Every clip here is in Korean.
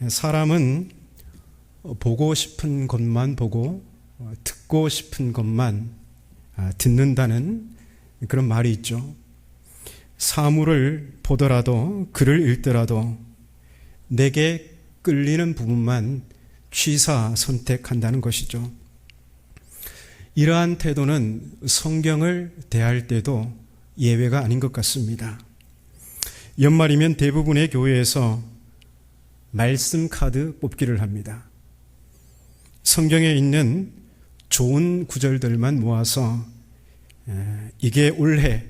사람은 보고 싶은 것만 보고 듣고 싶은 것만 듣는다는 그런 말이 있죠. 사물을 보더라도 글을 읽더라도 내게 끌리는 부분만 취사 선택한다는 것이죠. 이러한 태도는 성경을 대할 때도 예외가 아닌 것 같습니다. 연말이면 대부분의 교회에서 말씀 카드 뽑기를 합니다. 성경에 있는 좋은 구절들만 모아서 이게 올해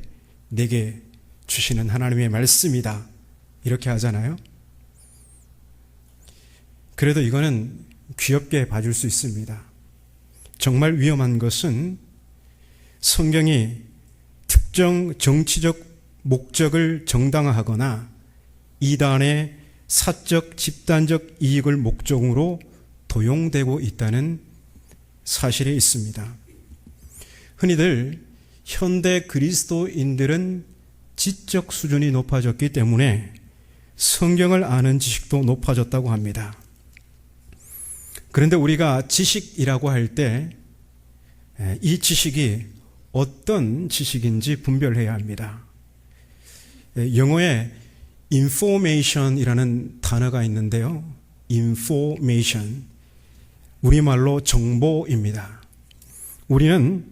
내게 주시는 하나님의 말씀이다 이렇게 하잖아요. 그래도 이거는 귀엽게 봐줄 수 있습니다. 정말 위험한 것은 성경이 특정 정치적 목적을 정당화하거나 이단의 사적 집단적 이익을 목적으로 도용되고 있다는 사실이 있습니다. 흔히들 현대 그리스도인들은 지적 수준이 높아졌기 때문에 성경을 아는 지식도 높아졌다고 합니다. 그런데 우리가 지식이라고 할 때 이 지식이 어떤 지식인지 분별해야 합니다. 영어에 information이라는 단어가 있는데요. information, 우리말로 정보입니다. 우리는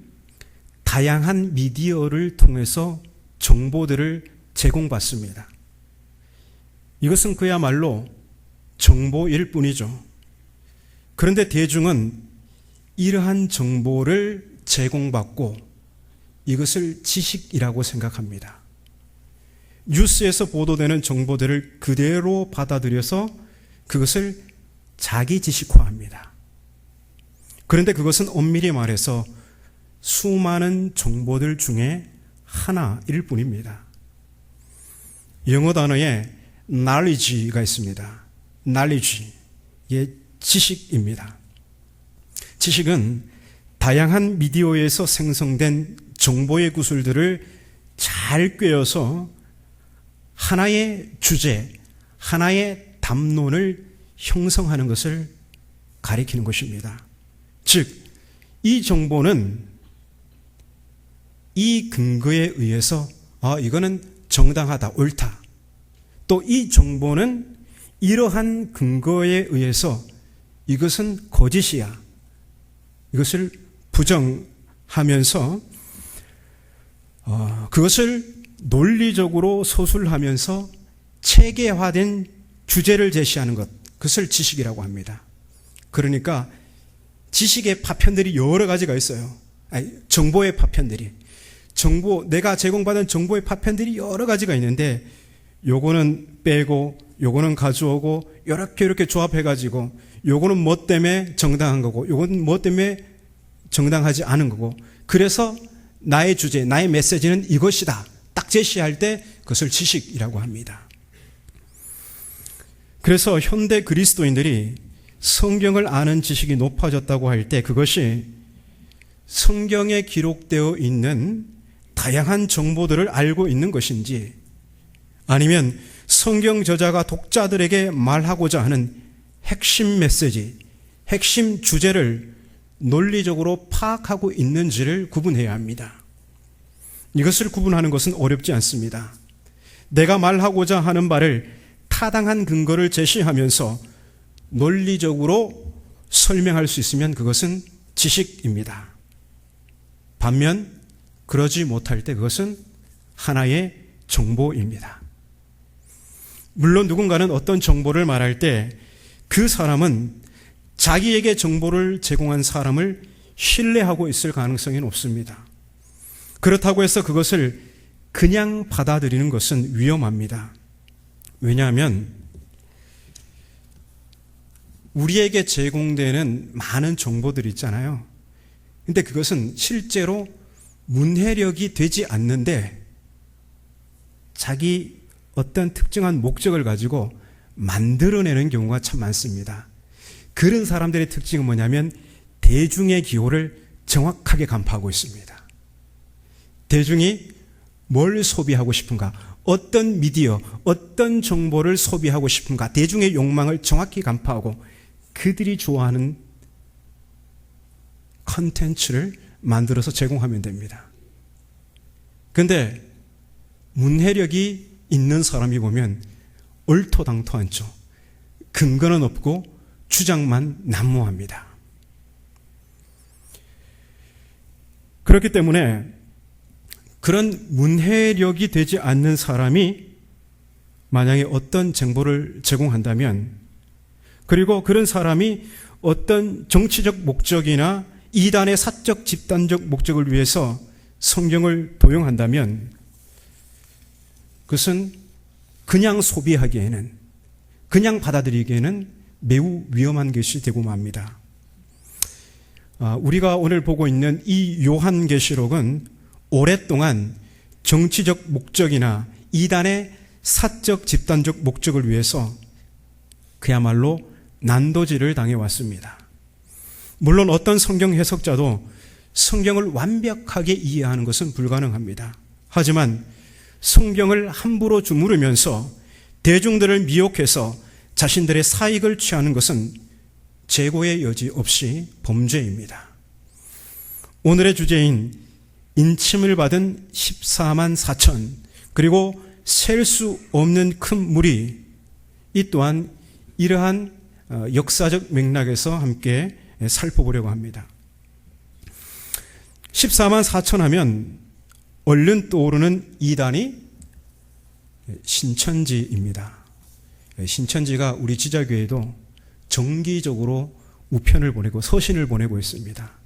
다양한 미디어를 통해서 정보들을 제공받습니다. 이것은 그야말로 정보일 뿐이죠. 그런데 대중은 이러한 정보를 제공받고 이것을 지식이라고 생각합니다. 뉴스에서 보도되는 정보들을 그대로 받아들여서 그것을 자기 지식화합니다. 그런데 그것은 엄밀히 말해서 수많은 정보들 중에 하나일 뿐입니다. 영어 단어에 knowledge가 있습니다. knowledge, 이게 지식입니다. 지식은 다양한 미디어에서 생성된 정보의 구슬들을 잘 꿰어서 하나의 주제, 하나의 담론을 형성하는 것을 가리키는 것입니다. 즉, 이 정보는 이 근거에 의해서 이거는 정당하다, 옳다. 또 이 정보는 이러한 근거에 의해서 이것은 거짓이야. 이것을 부정하면서 그것을 논리적으로 소술하면서 체계화된 주제를 제시하는 것, 그것을 지식이라고 합니다. 그러니까 지식의 파편들이 여러 가지가 있어요. 정보의 파편들이. 내가 제공받은 정보의 파편들이 여러 가지가 있는데 요거는 빼고 요거는 가져오고 이렇게 조합해가지고 요거는 뭐 때문에 정당한 거고 요거는 뭐 때문에 정당하지 않은 거고, 그래서 나의 주제, 나의 메시지는 이것이다 딱 제시할 때 그것을 지식이라고 합니다. 그래서 현대 그리스도인들이 성경을 아는 지식이 높아졌다고 할 때 그것이 성경에 기록되어 있는 다양한 정보들을 알고 있는 것인지, 아니면 성경 저자가 독자들에게 말하고자 하는 핵심 메시지, 핵심 주제를 논리적으로 파악하고 있는지를 구분해야 합니다. 이것을 구분하는 것은 어렵지 않습니다. 내가 말하고자 하는 바를 타당한 근거를 제시하면서 논리적으로 설명할 수 있으면 그것은 지식입니다. 반면 그러지 못할 때 그것은 하나의 정보입니다. 물론 누군가는 어떤 정보를 말할 때 그 사람은 자기에게 정보를 제공한 사람을 신뢰하고 있을 가능성이 높습니다. 그렇다고 해서 그것을 그냥 받아들이는 것은 위험합니다. 왜냐하면 우리에게 제공되는 많은 정보들이 있잖아요. 근데 그것은 실제로 문해력이 되지 않는데 자기 어떤 특정한 목적을 가지고 만들어내는 경우가 참 많습니다. 그런 사람들의 특징은 뭐냐면 대중의 기호를 정확하게 간파하고 있습니다. 대중이 뭘 소비하고 싶은가, 어떤 미디어, 어떤 정보를 소비하고 싶은가, 대중의 욕망을 정확히 간파하고 그들이 좋아하는 컨텐츠를 만들어서 제공하면 됩니다. 그런데 문해력이 있는 사람이 보면 얼토당토 않죠. 근거는 없고 주장만 난무합니다. 그렇기 때문에 그런 문해력이 되지 않는 사람이 만약에 어떤 정보를 제공한다면, 그리고 그런 사람이 어떤 정치적 목적이나 이단의 사적 집단적 목적을 위해서 성경을 도용한다면 그것은 그냥 소비하기에는, 그냥 받아들이기에는 매우 위험한 것이 되고 맙니다. 우리가 오늘 보고 있는 이 요한계시록은 오랫동안 정치적 목적이나 이단의 사적 집단적 목적을 위해서 그야말로 난도질을 당해왔습니다. 물론 어떤 성경 해석자도 성경을 완벽하게 이해하는 것은 불가능합니다. 하지만 성경을 함부로 주무르면서 대중들을 미혹해서 자신들의 사익을 취하는 것은 재고의 여지 없이 범죄입니다. 오늘의 주제인 인침을 받은 14만 4천, 그리고 셀 수 없는 큰 무리, 이 또한 이러한 역사적 맥락에서 함께 살펴보려고 합니다. 14만 4천 하면 얼른 떠오르는 이단이 신천지입니다. 신천지가 우리 지자교회도 정기적으로 우편을 보내고 서신을 보내고 있습니다.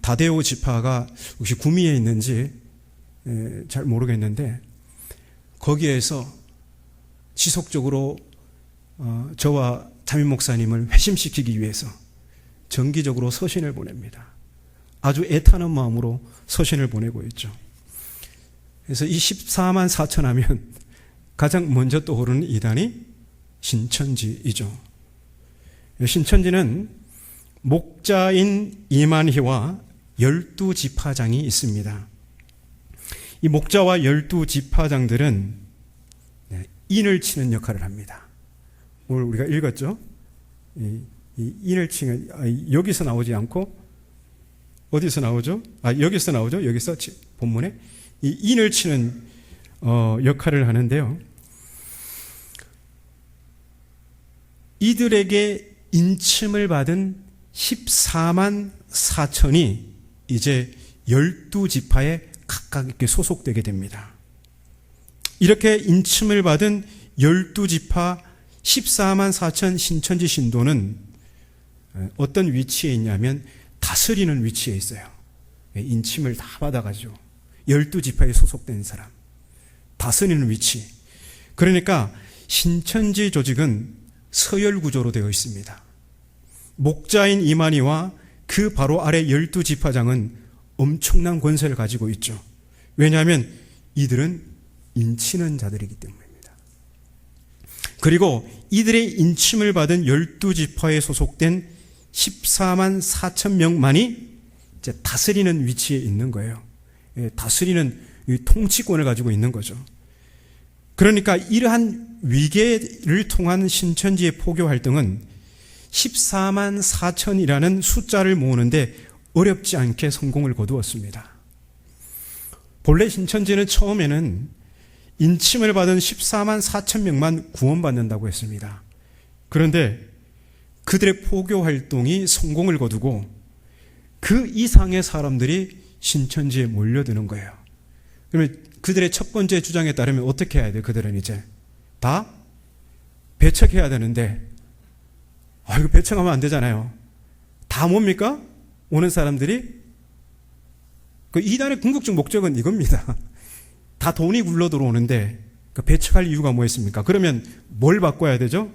다데오 지파가 혹시 구미에 있는지 잘 모르겠는데 거기에서 지속적으로 저와 담임 목사님을 회심시키기 위해서 정기적으로 서신을 보냅니다. 아주 애타는 마음으로 서신을 보내고 있죠. 그래서 이 14만 4천 하면 가장 먼저 떠오르는 이단이 신천지이죠. 신천지는 목자인 이만희와 12지파장이 있습니다. 이 목자와 12지파장들은 인을 치는 역할을 합니다. 오늘 우리가 읽었죠? 이 인을 치는, 여기서 나오지 않고 어디서 나오죠? 여기서 나오죠? 여기서 본문에 이 인을 치는 역할을 하는데요. 이들에게 인침을 받은 14만 4천이 이제 12지파에 각각 이렇게 소속되게 됩니다. 이렇게 인침을 받은 12지파 14만 4천 신천지 신도는 어떤 위치에 있냐면 다스리는 위치에 있어요. 인침을 다 받아가지고 12지파에 소속된 사람, 다스리는 위치. 그러니까 신천지 조직은 서열 구조로 되어 있습니다. 목자인 이만희와 그 바로 아래 12지파장은 엄청난 권세를 가지고 있죠. 왜냐하면 이들은 인치는 자들이기 때문입니다. 그리고 이들의 인침을 받은 12지파에 소속된 14만 4천 명만이 이제 다스리는 위치에 있는 거예요. 다스리는 통치권을 가지고 있는 거죠. 그러니까 이러한 위계를 통한 신천지의 포교 활동은 14만 4천이라는 숫자를 모으는데 어렵지 않게 성공을 거두었습니다. 본래 신천지는 처음에는 인침을 받은 14만 4천 명만 구원받는다고 했습니다. 그런데 그들의 포교 활동이 성공을 거두고 그 이상의 사람들이 신천지에 몰려드는 거예요. 그러면 그들의 첫 번째 주장에 따르면 어떻게 해야 돼요? 그들은 이제 다 배척해야 되는데 이거 배척하면 안 되잖아요. 다 뭡니까? 오는 사람들이 그 이단의 궁극적 목적은 이겁니다. 다 돈이 굴러 들어오는데 배척할 이유가 뭐였습니까? 그러면 뭘 바꿔야 되죠?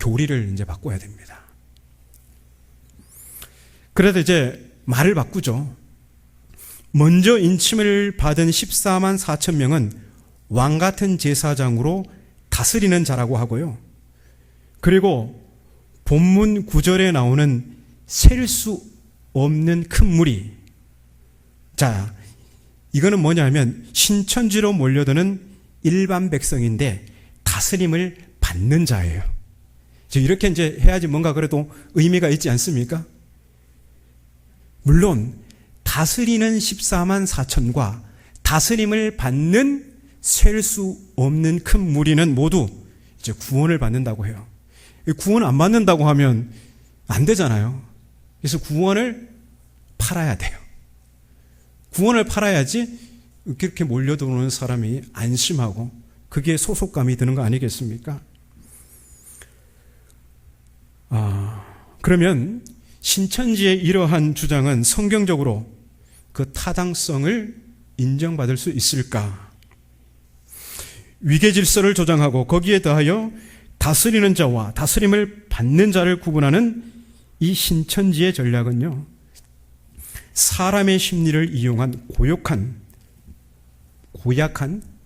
교리를 이제 바꿔야 됩니다. 그래도 이제 말을 바꾸죠. 먼저 인침을 받은 14만 4천 명은 왕 같은 제사장으로 다스리는 자라고 하고요. 그리고 본문 9절에 나오는 셀 수 없는 큰 무리. 자, 이거는 뭐냐면 신천지로 몰려드는 일반 백성인데 다스림을 받는 자예요. 이렇게 이제 해야지 뭔가 그래도 의미가 있지 않습니까? 물론 다스리는 14만 4천과 다스림을 받는 셀 수 없는 큰 무리는 모두 이제 구원을 받는다고 해요. 구원 안 받는다고 하면 안 되잖아요. 그래서 구원을 팔아야 돼요. 구원을 팔아야지 그렇게 몰려들어오는 사람이 안심하고 그게 소속감이 드는 거 아니겠습니까? 그러면 신천지의 이러한 주장은 성경적으로 그 타당성을 인정받을 수 있을까? 위계 질서를 조장하고 거기에 더하여 다스리는 자와 다스림을 받는 자를 구분하는 이 신천지의 전략은요, 사람의 심리를 이용한 고약한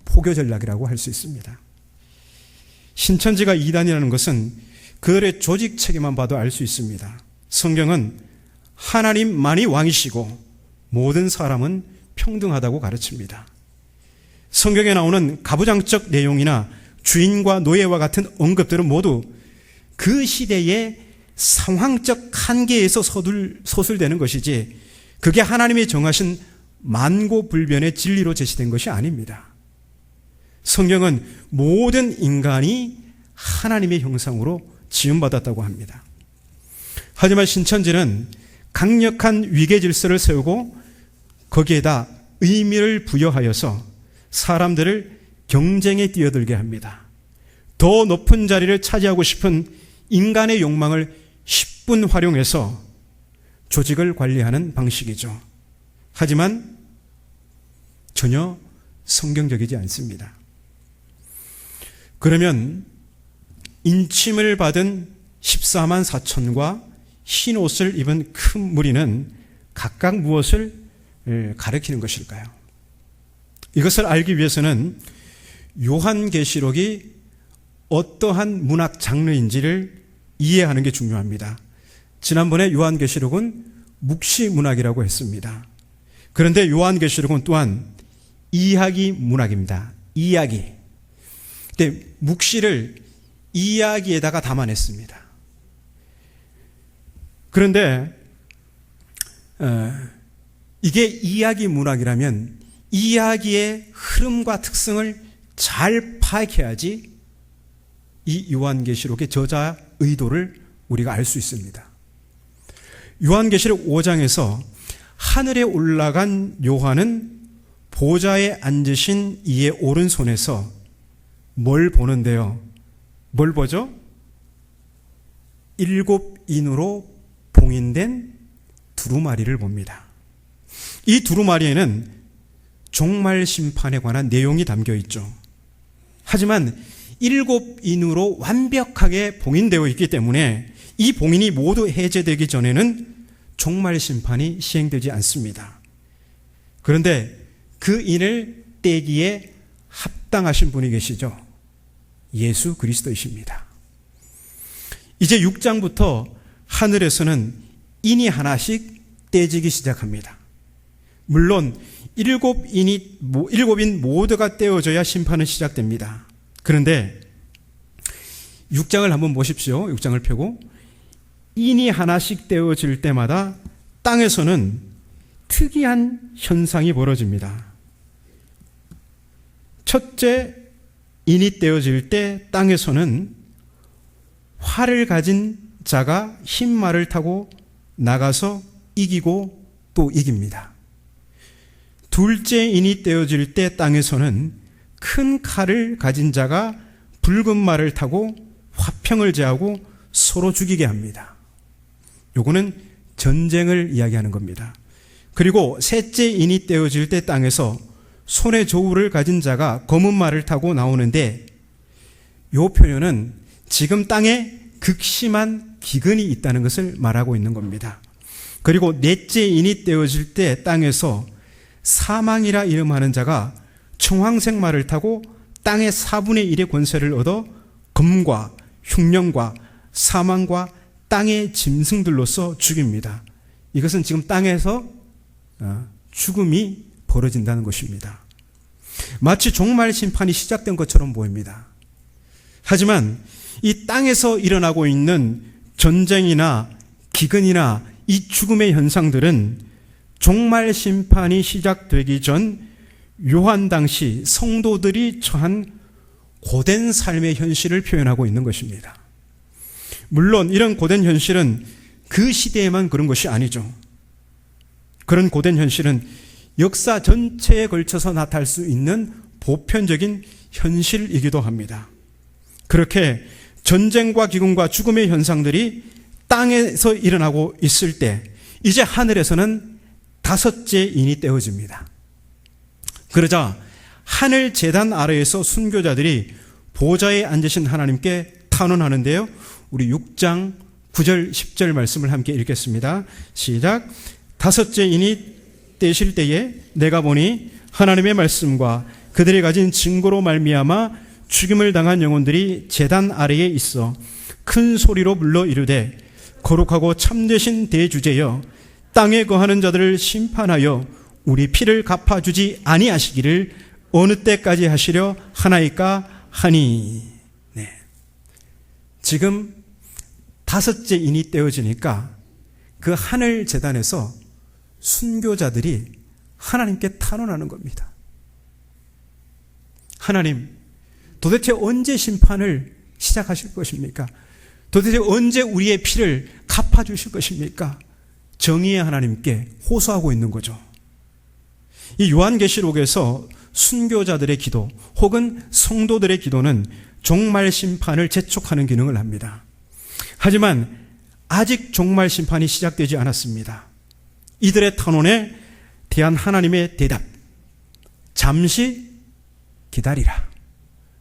포교 전략이라고 할 수 있습니다. 신천지가 이단이라는 것은 그들의 조직 체계만 봐도 알 수 있습니다. 성경은 하나님만이 왕이시고 모든 사람은 평등하다고 가르칩니다. 성경에 나오는 가부장적 내용이나 주인과 노예와 같은 언급들은 모두 그 시대의 상황적 한계에서 서술되는 것이지 그게 하나님이 정하신 만고불변의 진리로 제시된 것이 아닙니다. 성경은 모든 인간이 하나님의 형상으로 지음받았다고 합니다. 하지만 신천지는 강력한 위계 질서를 세우고 거기에다 의미를 부여하여서 사람들을 경쟁에 뛰어들게 합니다. 더 높은 자리를 차지하고 싶은 인간의 욕망을 10분 활용해서 조직을 관리하는 방식이죠. 하지만 전혀 성경적이지 않습니다. 그러면 인침을 받은 14만 4천과 흰 옷을 입은 큰 무리는 각각 무엇을 가리키는 것일까요? 이것을 알기 위해서는 요한계시록이 어떠한 문학 장르인지를 이해하는 게 중요합니다. 지난번에 요한계시록은 묵시문학이라고 했습니다. 그런데 요한계시록은 또한 이야기 문학입니다. 이야기. 근데 묵시를 이야기에다가 담아냈습니다. 그런데 이게 이야기 문학이라면 이야기의 흐름과 특성을 잘 파악해야지 이 요한계시록의 저자 의도를 우리가 알 수 있습니다. 요한계시록 5장에서 하늘에 올라간 요한은 보좌에 앉으신 이의 오른손에서 뭘 보는데요? 뭘 보죠? 7인으로 봉인된 두루마리를 봅니다. 이 두루마리에는 종말 심판에 관한 내용이 담겨 있죠. 하지만 7인으로 완벽하게 봉인되어 있기 때문에 이 봉인이 모두 해제되기 전에는 종말 심판이 시행되지 않습니다. 그런데 그 인을 떼기에 합당하신 분이 계시죠. 예수 그리스도이십니다. 이제 6장부터 하늘에서는 인이 하나씩 떼지기 시작합니다. 물론 7인 모두가 떼어져야 심판은 시작됩니다. 그런데 6장을 한번 보십시오. 6장을 펴고 인이 하나씩 떼어질 때마다 땅에서는 특이한 현상이 벌어집니다. 첫째, 인이 떼어질 때 땅에서는 활을 가진 자가 흰 말을 타고 나가서 이기고 또 이깁니다. 둘째 인이 떼어질 때 땅에서는 큰 칼을 가진 자가 붉은 말을 타고 화평을 제하고 서로 죽이게 합니다. 요거는 전쟁을 이야기하는 겁니다. 그리고 셋째 인이 떼어질 때 땅에서 손에 저울을 가진 자가 검은 말을 타고 나오는데 요 표현은 지금 땅에 극심한 기근이 있다는 것을 말하고 있는 겁니다. 그리고 넷째 인이 떼어질 때 땅에서 사망이라 이름하는 자가 청황색 말을 타고 땅의 4분의 1의 권세를 얻어 검과 흉령과 사망과 땅의 짐승들로서 죽입니다. 이것은 지금 땅에서 죽음이 벌어진다는 것입니다. 마치 종말 심판이 시작된 것처럼 보입니다. 하지만 이 땅에서 일어나고 있는 전쟁이나 기근이나 이 죽음의 현상들은 종말 심판이 시작되기 전 요한 당시 성도들이 처한 고된 삶의 현실을 표현하고 있는 것입니다. 물론 이런 고된 현실은 그 시대에만 그런 것이 아니죠. 그런 고된 현실은 역사 전체에 걸쳐서 나타날 수 있는 보편적인 현실이기도 합니다. 그렇게 전쟁과 기근과 죽음의 현상들이 땅에서 일어나고 있을 때 이제 하늘에서는 다섯째 인이 떼어집니다. 그러자 하늘 제단 아래에서 순교자들이 보좌에 앉으신 하나님께 탄원하는데요. 우리 6장 9절 10절 말씀을 함께 읽겠습니다. 시작. 다섯째 인이 떼실 때에 내가 보니 하나님의 말씀과 그들이 가진 증거로 말미암아 죽임을 당한 영혼들이 제단 아래에 있어 큰 소리로 불러 이르되 거룩하고 참되신 대주제여 땅에 거하는 자들을 심판하여 우리 피를 갚아주지 아니하시기를 어느 때까지 하시려 하나이까 하니. 네. 지금 다섯째 인이 떼어지니까 그 하늘 제단에서 순교자들이 하나님께 탄원하는 겁니다. 하나님, 도대체 언제 심판을 시작하실 것입니까? 도대체 언제 우리의 피를 갚아주실 것입니까? 정의의 하나님께 호소하고 있는 거죠. 이 요한계시록에서 순교자들의 기도 혹은 성도들의 기도는 종말 심판을 재촉하는 기능을 합니다. 하지만 아직 종말 심판이 시작되지 않았습니다. 이들의 탄원에 대한 하나님의 대답, 잠시 기다리라,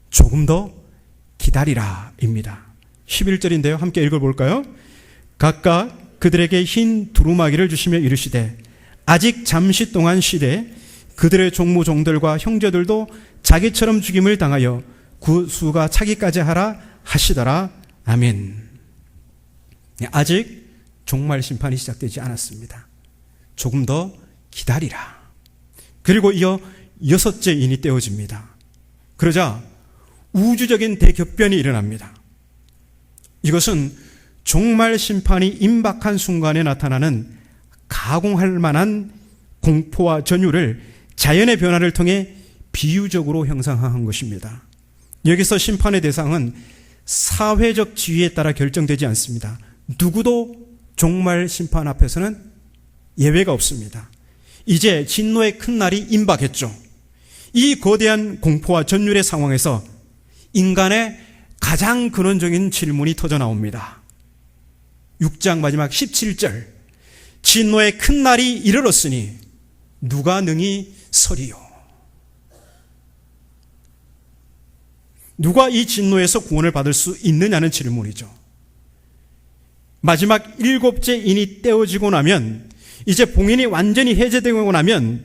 조금 더 기다리라 입니다. 11절인데요. 함께 읽어볼까요? 각각 그들에게 흰 두루마기를 주시며 이르시되 아직 잠시 동안 쉬되 그들의 종무 종들과 형제들도 자기처럼 죽임을 당하여 그 수가 차기까지 하라 하시더라. 아멘. 아직 종말 심판이 시작되지 않았습니다. 조금 더 기다리라. 그리고 이어 여섯째 인이 떼어집니다. 그러자 우주적인 대격변이 일어납니다. 이것은 종말 심판이 임박한 순간에 나타나는 가공할 만한 공포와 전율을 자연의 변화를 통해 비유적으로 형상화한 것입니다. 여기서 심판의 대상은 사회적 지위에 따라 결정되지 않습니다. 누구도 종말 심판 앞에서는 예외가 없습니다. 이제 진노의 큰 날이 임박했죠. 이 거대한 공포와 전율의 상황에서 인간의 가장 근원적인 질문이 터져 나옵니다. 6장 마지막 17절. 진노의 큰 날이 이르렀으니 누가 능히 서리요? 누가 이 진노에서 구원을 받을 수 있느냐는 질문이죠. 마지막 일곱째 인이 떼어지고 나면, 이제 봉인이 완전히 해제되고 나면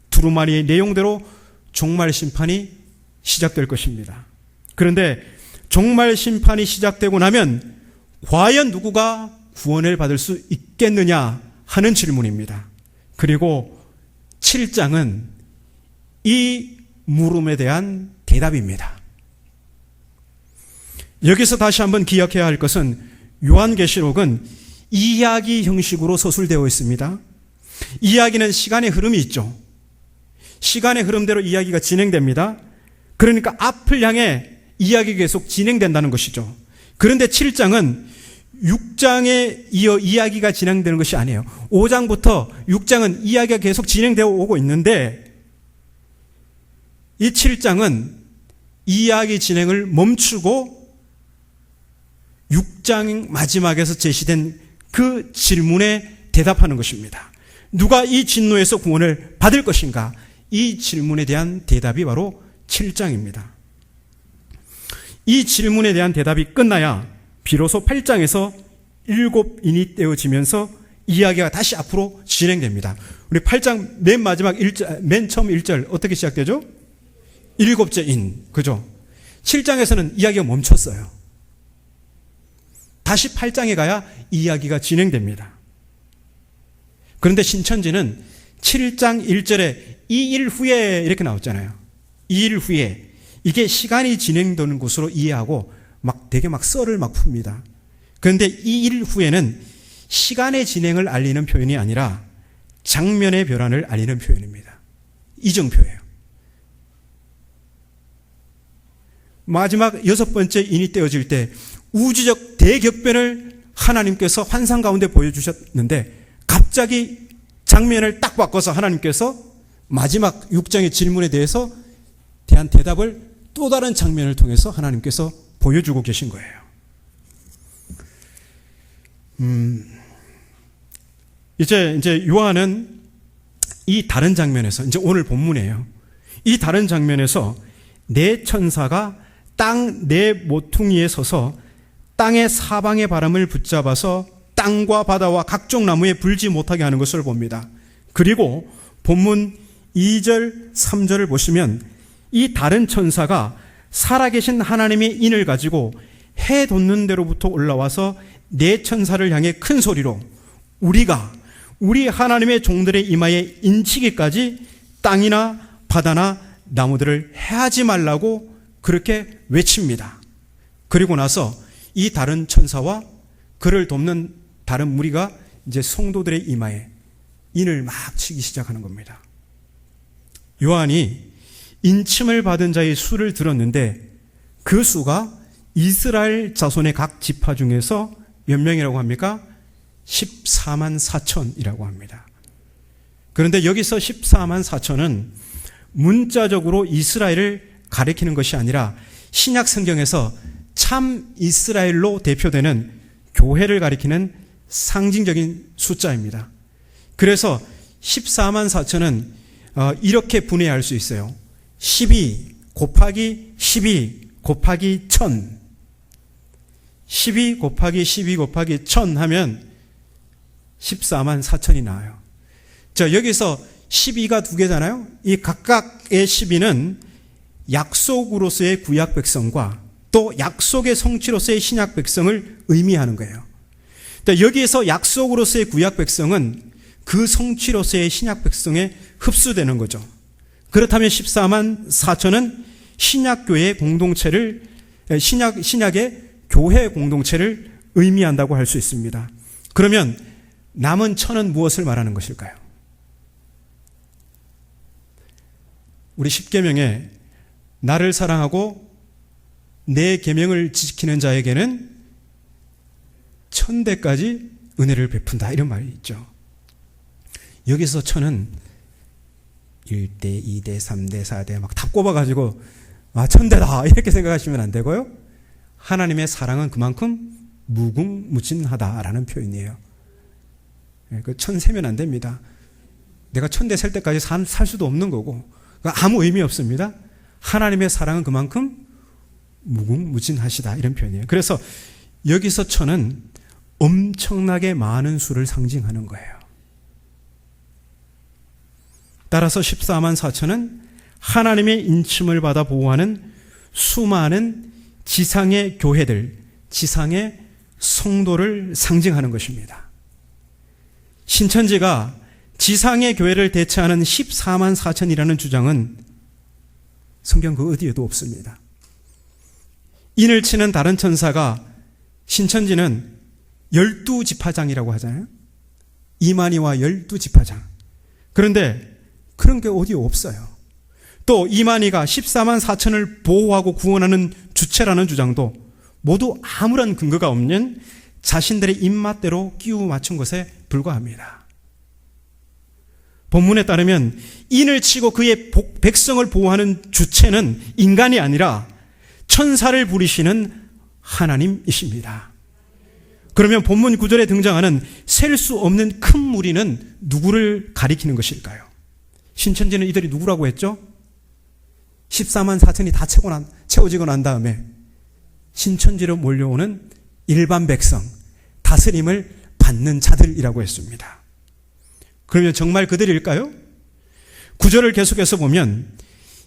두루마리의 내용대로 종말 심판이 시작될 것입니다. 그런데 종말 심판이 시작되고 나면 과연 누구가 구원을 받을 수 있겠느냐 하는 질문입니다. 그리고 7장은 이 물음에 대한 대답입니다. 여기서 다시 한번 기억해야 할 것은 요한계시록은 이야기 형식으로 서술되어 있습니다. 이야기는 시간의 흐름이 있죠. 시간의 흐름대로 이야기가 진행됩니다. 그러니까 앞을 향해 이야기가 계속 진행된다는 것이죠. 그런데 7장은 6장에 이어 이야기가 진행되는 것이 아니에요. 5장부터 6장은 이야기가 계속 진행되어 오고 있는데 이 7장은 이야기 진행을 멈추고 6장 마지막에서 제시된 그 질문에 대답하는 것입니다. 누가 이 진노에서 구원을 받을 것인가? 이 질문에 대한 대답이 바로 7장입니다. 이 질문에 대한 대답이 끝나야 비로소 8장에서 7인이 떼어지면서 이야기가 다시 앞으로 진행됩니다. 우리 8장 맨 마지막 1절, 맨 처음 1절 어떻게 시작되죠? 7째 인, 그죠? 7장에서는 이야기가 멈췄어요. 다시 8장에 가야 이야기가 진행됩니다. 그런데 신천지는 7장 1절에 이 일 후에 이렇게 나왔잖아요. 2일 후에 이게 시간이 진행되는 것으로 이해하고 되게 썰을 풉니다. 그런데 2일 후에는 시간의 진행을 알리는 표현이 아니라 장면의 변환을 알리는 표현입니다. 이정표예요. 마지막 6번째 인이 떼어질 때 우주적 대격변을 하나님께서 환상 가운데 보여주셨는데 갑자기 장면을 딱 바꿔서 하나님께서 마지막 6장의 질문에 대해서 대한 대답을 또 다른 장면을 통해서 하나님께서 보여주고 계신 거예요. 이제 요한은 이 다른 장면에서, 이제 오늘 본문이에요. 이 다른 장면에서 네 천사가 땅 네 모퉁이에 서서 땅의 사방의 바람을 붙잡아서 땅과 바다와 각종 나무에 불지 못하게 하는 것을 봅니다. 그리고 본문 2절, 3절을 보시면 이 다른 천사가 살아계신 하나님의 인을 가지고 해 돋는 데로부터 올라와서 네 천사를 향해 큰 소리로 우리가 우리 하나님의 종들의 이마에 인치기까지 땅이나 바다나 나무들을 해하지 말라고 그렇게 외칩니다. 그리고 나서 이 다른 천사와 그를 돕는 다른 무리가 이제 성도들의 이마에 인을 막 치기 시작하는 겁니다. 요한이 인침을 받은 자의 수를 들었는데 그 수가 이스라엘 자손의 각 지파 중에서 몇 명이라고 합니까? 14만 4천이라고 합니다. 그런데 여기서 14만 4천은 문자적으로 이스라엘을 가리키는 것이 아니라 신약 성경에서 참 이스라엘로 대표되는 교회를 가리키는 상징적인 숫자입니다. 그래서 14만 4천은 이렇게 분해할 수 있어요. 12 곱하기 12 곱하기 1000 12 곱하기 12 곱하기 1000 하면 14만 4천이 나와요. 자, 여기서 12가 두 개잖아요. 이 각각의 12는 약속으로서의 구약 백성과 또 약속의 성취로서의 신약 백성을 의미하는 거예요. 여기에서 약속으로서의 구약 백성은 그 성취로서의 신약 백성에 흡수되는 거죠. 그렇다면 14만 4천은 신약교회의 공동체를, 신약의 교회 공동체를 의미한다고 할 수 있습니다. 그러면 남은 천은 무엇을 말하는 것일까요? 우리 십계명에 나를 사랑하고 내 계명을 지키는 자에게는 1000대까지 은혜를 베푼다, 이런 말이 있죠. 여기서 천은 1대, 2대, 3대, 4대 막 다 꼽아가지고 1000대다 이렇게 생각하시면 안 되고요. 하나님의 사랑은 그만큼 무궁무진하다라는 표현이에요. 그 1000 세면 안 됩니다. 내가 1000대 셀 때까지 살 수도 없는 거고 아무 의미 없습니다. 하나님의 사랑은 그만큼 무궁무진하시다, 이런 표현이에요. 그래서 여기서 천은 엄청나게 많은 수를 상징하는 거예요. 따라서 14만 4천은 하나님의 인침을 받아 보호하는 수많은 지상의 교회들, 지상의 성도를 상징하는 것입니다. 신천지가 지상의 교회를 대체하는 14만 4천이라는 주장은 성경 그 어디에도 없습니다. 인을 치는 다른 천사가 신천지는 12지파장이라고 하잖아요. 이만희와 12지파장. 그런데 그런 게 어디 없어요. 또 이만희가 14만 4천을 보호하고 구원하는 주체라는 주장도 모두 아무런 근거가 없는 자신들의 입맛대로 끼워 맞춘 것에 불과합니다. 본문에 따르면 인을 치고 그의 백성을 보호하는 주체는 인간이 아니라 천사를 부리시는 하나님이십니다. 그러면 본문 9절에 등장하는 셀 수 없는 큰 무리는 누구를 가리키는 것일까요? 신천지는 이들이 누구라고 했죠? 14만 4천이 다 채워지고 난 다음에 신천지로 몰려오는 일반 백성, 다스림을 받는 자들이라고 했습니다. 그러면 정말 그들일까요? 9절을 계속해서 보면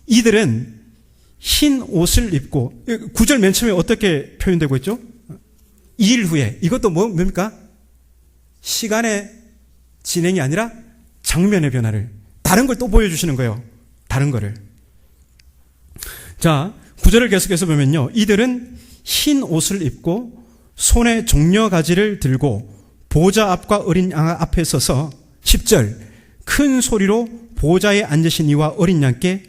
이들은 흰 옷을 입고, 9절 맨 처음에 어떻게 표현되고 있죠? 2일 후에. 이것도 뭡니까? 시간의 진행이 아니라 장면의 변화를, 다른 걸 또 보여주시는 거예요. 다른 거를. 자, 9절을 계속해서 보면요. 이들은 흰 옷을 입고 손에 종려가지를 들고 보좌 앞과 어린 양 앞에 서서 10절 큰 소리로 보좌에 앉으신 이와 어린 양께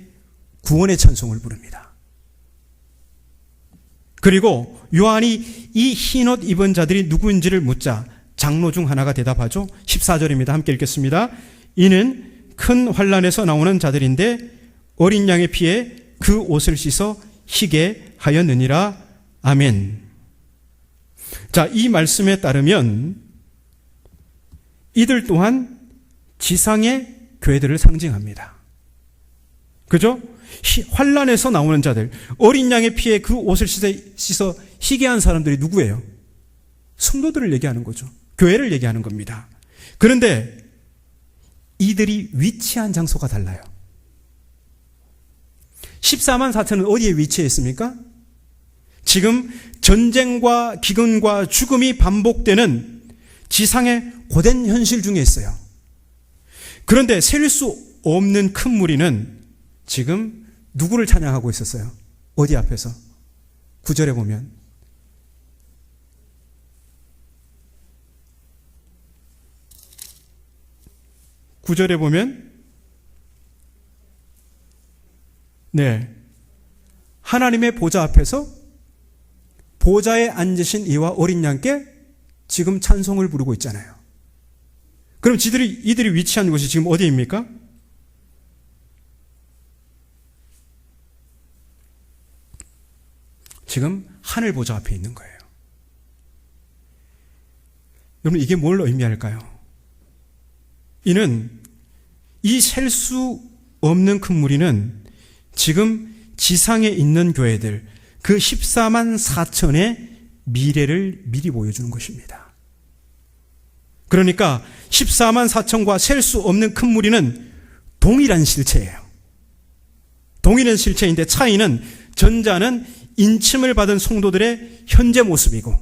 구원의 찬송을 부릅니다. 그리고 요한이 이 흰옷 입은 자들이 누구인지를 묻자 장로 중 하나가 대답하죠. 14절입니다. 함께 읽겠습니다. 이는 큰 환란에서 나오는 자들인데 어린 양의 피에 그 옷을 씻어 희게 하였느니라. 아멘. 자, 이 말씀에 따르면 이들 또한 지상의 교회들을 상징합니다. 그죠? 환란에서 나오는 자들, 어린 양의 피에 그 옷을 씻어 희게 한 사람들이 누구예요? 성도들을 얘기하는 거죠. 교회를 얘기하는 겁니다. 그런데 이들이 위치한 장소가 달라요. 14만 4천은 어디에 위치해 있습니까? 지금 전쟁과 기근과 죽음이 반복되는 지상의 고된 현실 중에 있어요. 그런데 셀 수 없는 큰 무리는 지금 누구를 찬양하고 있었어요? 어디 앞에서? 9절에 보면 네, 하나님의 보좌 앞에서 보좌에 앉으신 이와 어린 양께 지금 찬송을 부르고 있잖아요. 그럼 이들이 위치한 곳이 지금 어디입니까? 지금 하늘 보좌 앞에 있는 거예요. 여러분, 이게 뭘 의미할까요? 이는 이 셀 수 없는 큰 무리는 지금 지상에 있는 교회들, 그 14만 4천의 미래를 미리 보여주는 것입니다. 그러니까 14만 4천과 셀 수 없는 큰 무리는 동일한 실체예요. 동일한 실체인데 차이는 전자는 인침을 받은 성도들의 현재 모습이고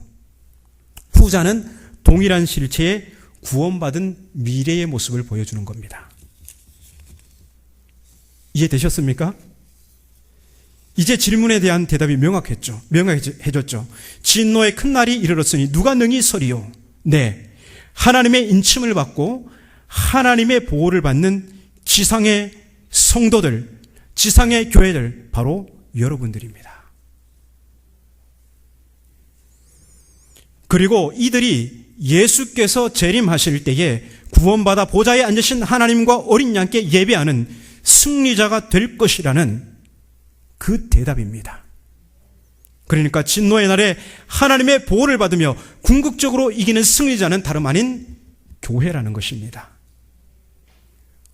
후자는 동일한 실체의 구원받은 미래의 모습을 보여주는 겁니다. 이해되셨습니까? 이제 질문에 대한 대답이 명확해졌죠. 진노의 큰 날이 이르렀으니 누가 능히 서리요? 네, 하나님의 인침을 받고 하나님의 보호를 받는 지상의 성도들, 지상의 교회들, 바로 여러분들입니다. 그리고 이들이 예수께서 재림하실 때에 구원받아 보좌에 앉으신 하나님과 어린 양께 예배하는 승리자가 될 것이라는 그 대답입니다. 그러니까 진노의 날에 하나님의 보호를 받으며 궁극적으로 이기는 승리자는 다름 아닌 교회라는 것입니다.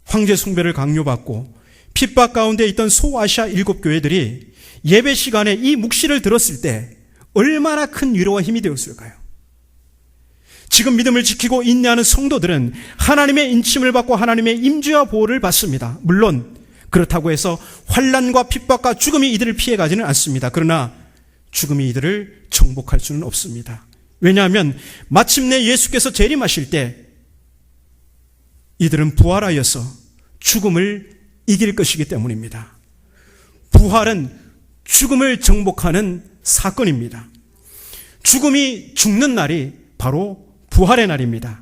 황제 숭배를 강요받고 핍박 가운데 있던 소아시아 7교회들이 예배 시간에 이 묵시를 들었을 때 얼마나 큰 위로와 힘이 되었을까요? 지금 믿음을 지키고 인내하는 성도들은 하나님의 인침을 받고 하나님의 임재와 보호를 받습니다. 물론 그렇다고 해서 환난과 핍박과 죽음이 이들을 피해가지는 않습니다. 그러나 죽음이 이들을 정복할 수는 없습니다. 왜냐하면 마침내 예수께서 재림하실 때 이들은 부활하여서 죽음을 이길 것이기 때문입니다. 부활은 죽음을 정복하는 사건입니다. 죽음이 죽는 날이 바로 부활의 날입니다.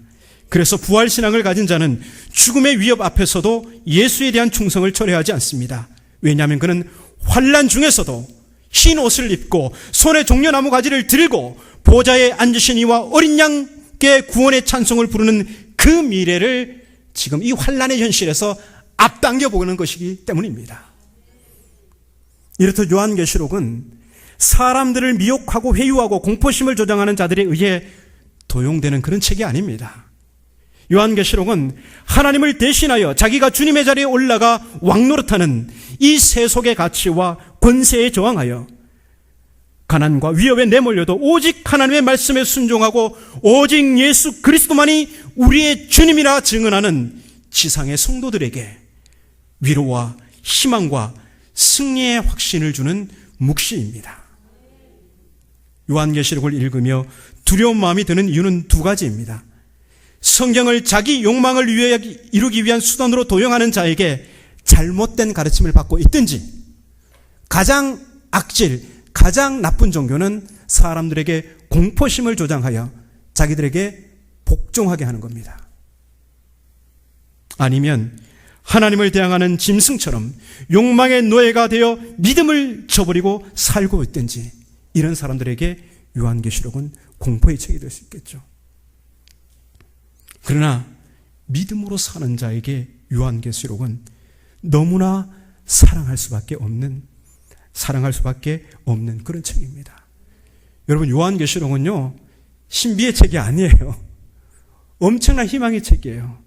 그래서 부활신앙을 가진 자는 죽음의 위협 앞에서도 예수에 대한 충성을 철회하지 않습니다. 왜냐하면 그는 환난 중에서도 흰 옷을 입고 손에 종려나무 가지를 들고 보좌에 앉으신 이와 어린 양께 구원의 찬송을 부르는 그 미래를 지금 이 환난의 현실에서 앞당겨 보는 것이기 때문입니다. 이렇듯 요한계시록은 사람들을 미혹하고 회유하고 공포심을 조장하는 자들에 의해 도용되는 그런 책이 아닙니다. 요한계시록은 하나님을 대신하여 자기가 주님의 자리에 올라가 왕노릇하는 이 세속의 가치와 권세에 저항하여 가난과 위협에 내몰려도 오직 하나님의 말씀에 순종하고 오직 예수 그리스도만이 우리의 주님이라 증언하는 지상의 성도들에게 위로와 희망과 승리의 확신을 주는 묵시입니다. 요한계시록을 읽으며 두려운 마음이 드는 이유는 두 가지입니다. 성경을 자기 욕망을 이루기 위한 수단으로 도용하는 자에게 잘못된 가르침을 받고 있든지, 가장 악질, 가장 나쁜 종교는 사람들에게 공포심을 조장하여 자기들에게 복종하게 하는 겁니다. 아니면 하나님을 대항하는 짐승처럼 욕망의 노예가 되어 믿음을 저버리고 살고 있든지, 이런 사람들에게 요한계시록은 공포의 책이 될 수 있겠죠. 그러나 믿음으로 사는 자에게 요한계시록은 너무나 사랑할 수밖에 없는 그런 책입니다. 여러분, 요한계시록은요, 신비의 책이 아니에요. 엄청난 희망의 책이에요.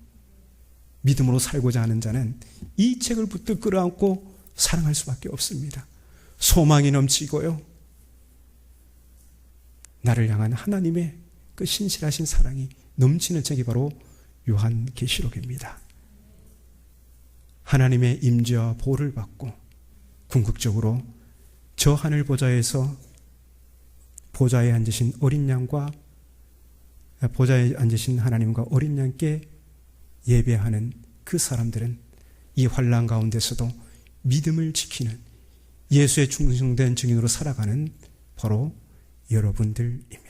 믿음으로 살고자 하는 자는 이 책을 붙들고 끌어안고 사랑할 수밖에 없습니다. 소망이 넘치고요, 나를 향한 하나님의 그 신실하신 사랑이 넘치는 책이 바로 요한계시록입니다. 하나님의 임재와 보호를 받고 궁극적으로 저 하늘 보좌에서 보좌에 앉으신 어린 양과 보좌에 앉으신 하나님과 어린 양께 예배하는 그 사람들은 이 환난 가운데서도 믿음을 지키는 예수의 충성된 증인으로 살아가는 바로 여러분들입니다.